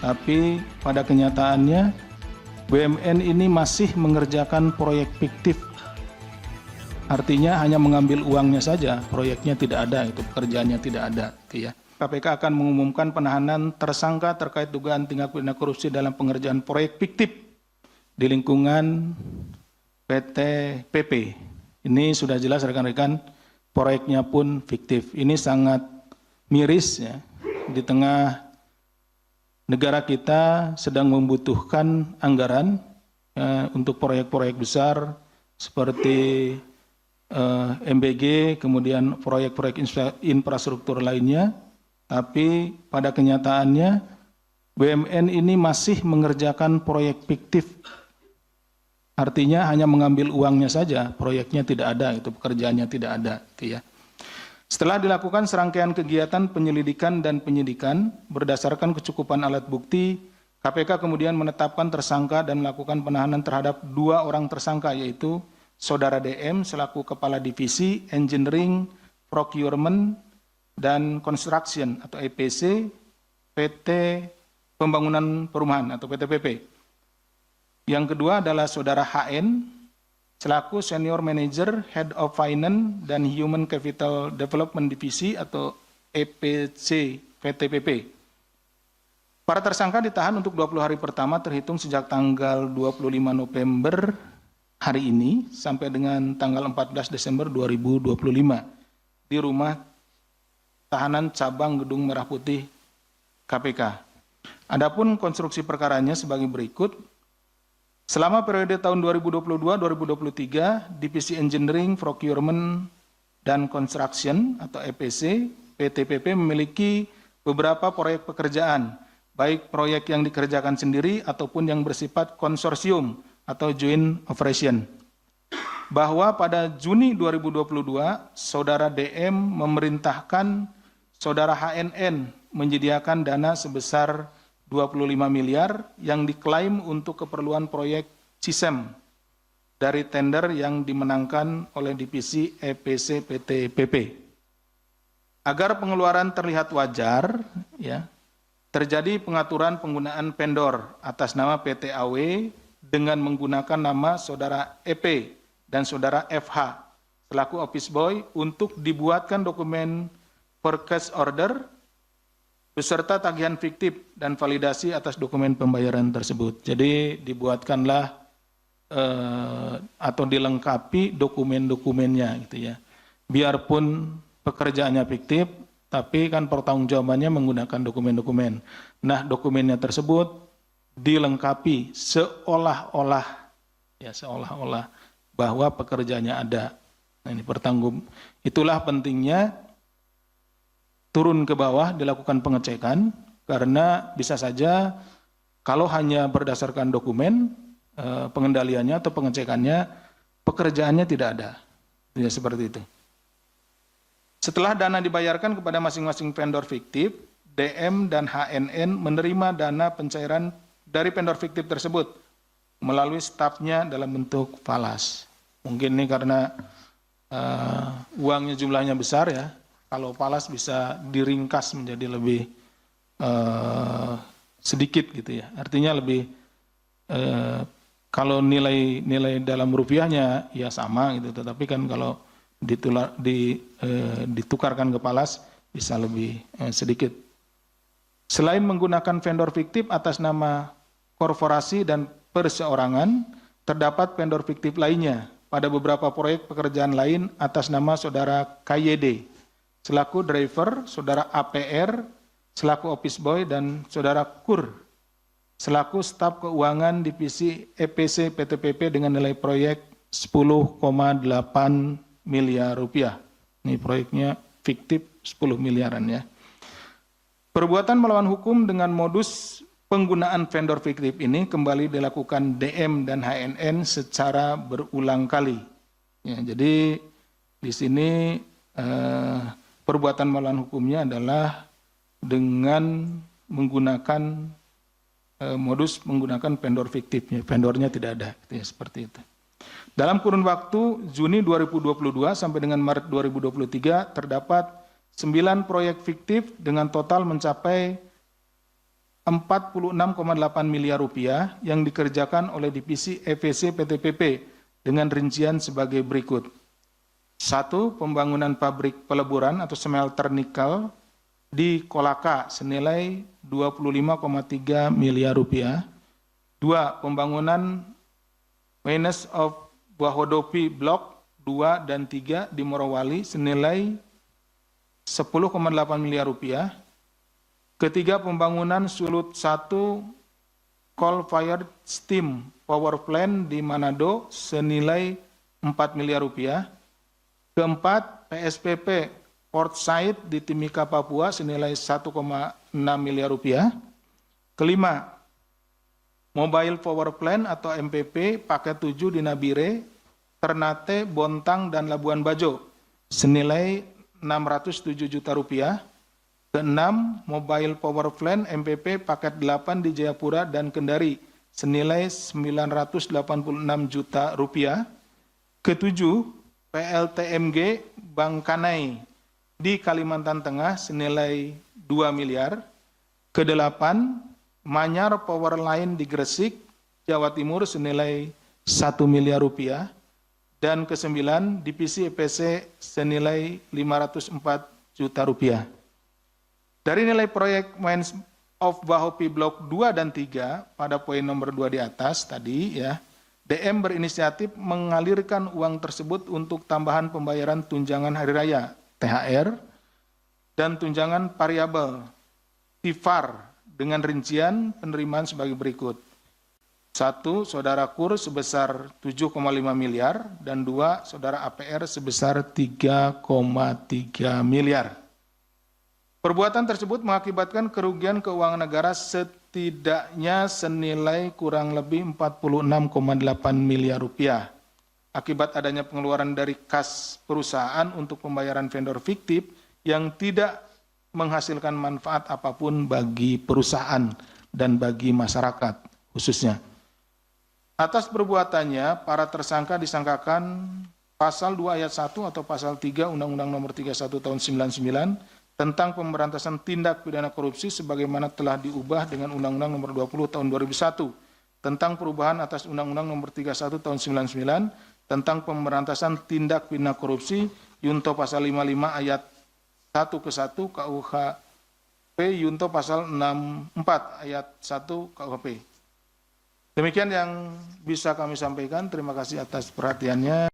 tapi pada kenyataannya BUMN ini masih mengerjakan proyek fiktif. Artinya hanya mengambil uangnya saja, proyeknya tidak ada, itu pekerjaannya tidak ada. Gitu ya. KPK akan mengumumkan penahanan tersangka terkait dugaan tindak pidana korupsi dalam pengerjaan proyek fiktif di lingkungan PT PP. Ini sudah jelas rekan-rekan, proyeknya pun fiktif. Ini sangat miris ya, di tengah negara kita sedang membutuhkan anggaran untuk proyek-proyek besar seperti MBG, kemudian proyek-proyek infrastruktur lainnya, tapi pada kenyataannya BUMN ini masih mengerjakan proyek fiktif. Artinya hanya mengambil uangnya saja, proyeknya tidak ada, itu pekerjaannya tidak ada. Gitu ya. Setelah dilakukan serangkaian kegiatan penyelidikan dan penyidikan berdasarkan kecukupan alat bukti, KPK kemudian menetapkan tersangka dan melakukan penahanan terhadap 2 orang tersangka, yaitu Saudara DM selaku Kepala Divisi Engineering, Procurement, dan Construction atau EPC PT Pembangunan Perumahan atau PTPP. Yang kedua adalah Saudara HN selaku Senior Manager Head of Finance dan Human Capital Development Divisi atau EPC PTPP. Para tersangka ditahan untuk 20 hari pertama terhitung sejak tanggal 25 November hari ini sampai dengan tanggal 14 Desember 2025 di rumah tahanan cabang Gedung Merah Putih KPK. Adapun konstruksi perkaranya sebagai berikut. Selama periode tahun 2022-2023, Divisi Engineering, Procurement, dan Construction atau EPC, PTPP memiliki beberapa proyek pekerjaan, baik proyek yang dikerjakan sendiri ataupun yang bersifat konsorsium atau joint operation. Bahwa pada Juni 2022, Saudara DM memerintahkan Saudara HNN menyediakan dana sebesar 25 miliar yang diklaim untuk keperluan proyek CISEM dari tender yang dimenangkan oleh Divisi EPC PT PP. Agar pengeluaran terlihat wajar, ya, terjadi pengaturan penggunaan vendor atas nama PT AW dengan menggunakan nama Saudara EP dan Saudara FH selaku office boy untuk dibuatkan dokumen purchase order beserta tagihan fiktif dan validasi atas dokumen pembayaran tersebut. Jadi dibuatkanlah atau dilengkapi dokumen-dokumennya gitu ya. Biarpun pekerjaannya fiktif, tapi kan pertanggungjawabannya menggunakan dokumen-dokumen. Nah, dokumennya tersebut dilengkapi seolah-olah bahwa pekerjaannya ada. Nah, ini itulah pentingnya turun ke bawah dilakukan pengecekan, karena bisa saja kalau hanya berdasarkan dokumen pengendaliannya atau pengecekannya, pekerjaannya tidak ada. Ya, seperti itu. Setelah dana dibayarkan kepada masing-masing vendor fiktif, DM dan HNN menerima dana pencairan dari vendor fiktif tersebut melalui stafnya dalam bentuk falas. Mungkin ini karena uangnya jumlahnya besar ya. Kalau falas bisa diringkas menjadi lebih sedikit gitu ya. Artinya lebih kalau nilai dalam rupiahnya ya sama gitu, tetapi kan kalau ditukarkan ke falas bisa lebih sedikit. Selain menggunakan vendor fiktif atas nama korporasi dan perseorangan, terdapat vendor fiktif lainnya pada beberapa proyek pekerjaan lain atas nama Saudara KYD selaku driver, Saudara APR selaku office boy, dan Saudara KUR selaku staf keuangan Divisi EPC PTPP dengan nilai proyek 10,8 miliar rupiah. Ini proyeknya fiktif 10 miliaran ya. Perbuatan melawan hukum dengan modus penggunaan vendor fiktif ini kembali dilakukan DM dan HNN secara berulang kali. Ya, jadi di sini perbuatan melawan hukumnya adalah dengan menggunakan modus menggunakan vendor fiktifnya, vendornya tidak ada, gitu ya, seperti itu. Dalam kurun waktu Juni 2022 sampai dengan Maret 2023 terdapat 9 proyek fiktif dengan total mencapai 46,8 miliar rupiah yang dikerjakan oleh divisi EVC PT PP dengan rincian sebagai berikut. 1. Pembangunan pabrik peleburan atau smelter nikel di Kolaka senilai 25,3 miliar rupiah. 2. Pembangunan Mines of Bahodopi Blok 2 dan 3 di Morowali senilai 10,8 miliar rupiah. Ketiga, pembangunan Sulut 1 Coal Fired Steam Power Plant di Manado senilai 4 miliar rupiah. Keempat, PSPP Port Said di Timika, Papua senilai 1,6 miliar rupiah. Kelima, Mobile Power Plant atau MPP paket 7 di Nabire, Ternate, Bontang, dan Labuan Bajo senilai 607 juta rupiah. Keenam, Mobile Power Plant MPP paket 8 di Jayapura dan Kendari senilai 986 juta rupiah. Ketujuh, PLTMG Bangkanai di Kalimantan Tengah senilai 2 miliar. Kedelapan, Manyar Power Line di Gresik, Jawa Timur senilai 1 miliar rupiah. Dan kesembilan, divisi EPC senilai 504 juta rupiah. Dari nilai proyek Mines of Bahodopi Blok 2 dan 3 pada poin nomor 2 di atas tadi ya, DM berinisiatif mengalirkan uang tersebut untuk tambahan pembayaran tunjangan hari raya THR dan tunjangan variabel TIFAR dengan rincian penerimaan sebagai berikut. 1. Saudara KUR sebesar 7,5 miliar dan 2. Saudara APR sebesar 3,3 miliar. Perbuatan tersebut mengakibatkan kerugian keuangan negara setidaknya senilai kurang lebih 46,8 miliar rupiah. Akibat adanya pengeluaran dari kas perusahaan untuk pembayaran vendor fiktif yang tidak menghasilkan manfaat apapun bagi perusahaan dan bagi masyarakat khususnya. Atas perbuatannya, para tersangka disangkakan pasal 2 ayat 1 atau pasal 3 Undang-Undang Nomor 31 Tahun 99 tentang pemberantasan tindak pidana korupsi sebagaimana telah diubah dengan Undang-Undang Nomor 20 Tahun 2001 tentang perubahan atas Undang-Undang Nomor 31 Tahun 99 tentang pemberantasan tindak pidana korupsi Yunto pasal 55 ayat 1 ke 1 KUHP Yunto pasal 64 ayat 1 KUHP. Demikian yang bisa kami sampaikan. Terima kasih atas perhatiannya.